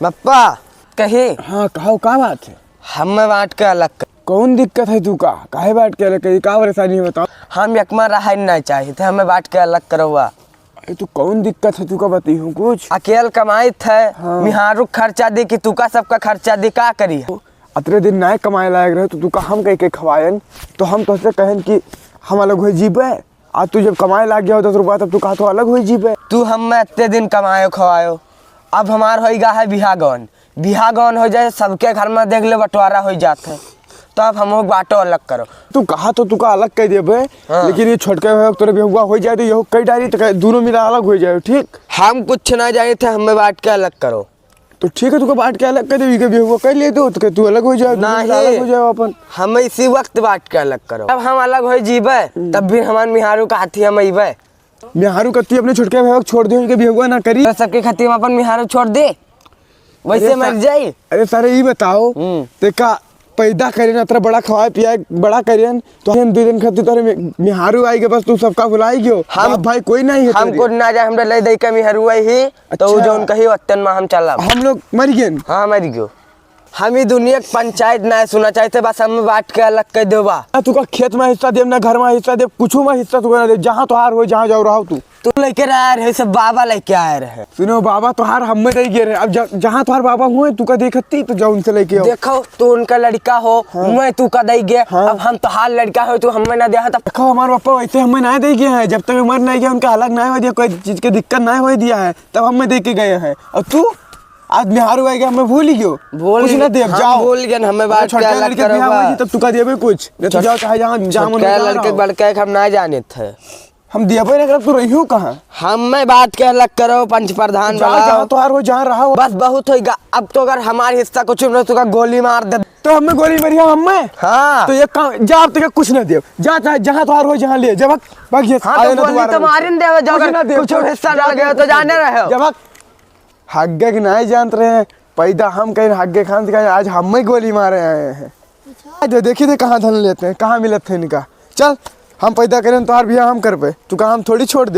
पप्पा कहे हाँ कहो का बात है। हम बांट के अलग कर। कौन दिक्कत है तू का काहे बांट के अलग करी का परेशानी है बताओ। हम यकमा रहा नहीं चाहिए थे हमें बांट के अलग करवा। अरे तू कौन दिक्कत है तू का बती हूँ कुछ। अकेले कमाई थे हाँ। मिहारू खर्चा दे कि तू का सबका खर्चा दे का करी है? अतरे दिन ना कमाए लायक रहे तो तू का हम कह के खवायन तो हम तो से कहन कि हम अलग हो जीबे। आज तू जब कमाए लाग गया 10 रुपया तब तू कहा तो अलग हो जीबे। तू हम इतने दिन कमायो खवायो अब हमार हो गया है बिहा गौन हो जाए सबके घर में देख ले बंटवारा हो जाते है तो अब हम बाटो अलग करो। तू कहा तो तू का अलग कह देबे। हाँ। लेकिन ये छोटके हुए तोरे बेहुआ हो जाए तो यहो कई डारी तो दोनों मिला अलग हो जाए ठीक। हम कुछ ना जाए थे हमें बांट के अलग करो। तो ठीक है तू का बांट के अलग कर देवी के बेहुआ कर ले दो तो तू अलग हो जाए अलग हो जाए अपन। हम इसी वक्त बांट के अलग करो। अब हम अलग हो जीबे तब भी हमार मिहारू का हाथी हम अबे। मिहारू कत्ती अपने छोटके भाई छोड़ दे उनके बेहुआ ना करी तो सबके खातिर हम अपन मिहारू छोड़ दे वैसे मर जाई। अरे सारे ये बताओ ते का पैदा करें अतरा बड़ा खवाए पियाए बड़ा करें तो हम 2 दिन खातिर तोरे मिहारू आई के बस तू सबका भुलाई गयो। हम भाई कोई नहीं है हम को ना जाए हमरा ले दे के मिहारू आई ही तो अच्छा। जो उनका ही वतन में हम चला हम लोग मर गए। हाँ मर गयो। हम ही दुनिया की पंचायत ना सुना चाहते बस हम बांट के अलग कर देवा। तू का खेत में हिस्सा दे ना घर में हिस्सा दे कुछ में हिस्सा तू ना दे जहाँ तो हार हो जहाँ जाओ रहो तू लेके आया रहे सब बाबा लेके आए रहे। सुनो बाबा तो हार हम में दे गए रहे अब जहाँ तो हार बाबा हुए तू का देखती तो जाओ उनसे लेके आओ। देखो तू उनका लड़का हो मैं तू का दे गया। हाँ। अब हम तो हाल लड़का हो तू हमें ना दे तब देखो हमारे पापा वैसे हमें ना दे गए हैं जब तक उम्र नहीं गया उनका अलग नहीं हो दिया कोई चीज की दिक्कत नहीं हो दिया है तब हमें दे के गए हैं। और तू आज मिहारू आई गया हमें भूल ही गयो कुछ ना दे जाओ बोल गए हमें बांट के अलग करवा। तब तू का देबे कुछ नहीं तो जाओ चाहे जहाँ जहाँ मन लड़के बड़के हम ना जाने थे हम देबे ना कर तू रहियो कहाँ। हमें बात के अलग करो पंच प्रधान जहाँ तो हार हो जहाँ रहा हो बस बहुत होगा। अब तो अगर हमारे हिस्सा कुछ न तो गोली मार दे तो हमें गोली मारिया हमें। हाँ तो ये काम जा अब तक कुछ ना दे जा चाहे जहाँ तो हार हो जहाँ ले जब भाग ये हाँ तो गोली तो मारे न देवे जो कुछ हिस्सा ना लगे तो जाने रहे हो। जब हग्गे के नहीं जानते रहे पैदा हम कहीं हग्गे खान से आज हम ही गोली मारे आए हैं। जो देखिए थे कहाँ धन लेते हैं कहाँ मिलते थे इनका। चल हम पैदा करें तो हार भी हम कर पे तू कहा हम थोड़ी छोड़ दे।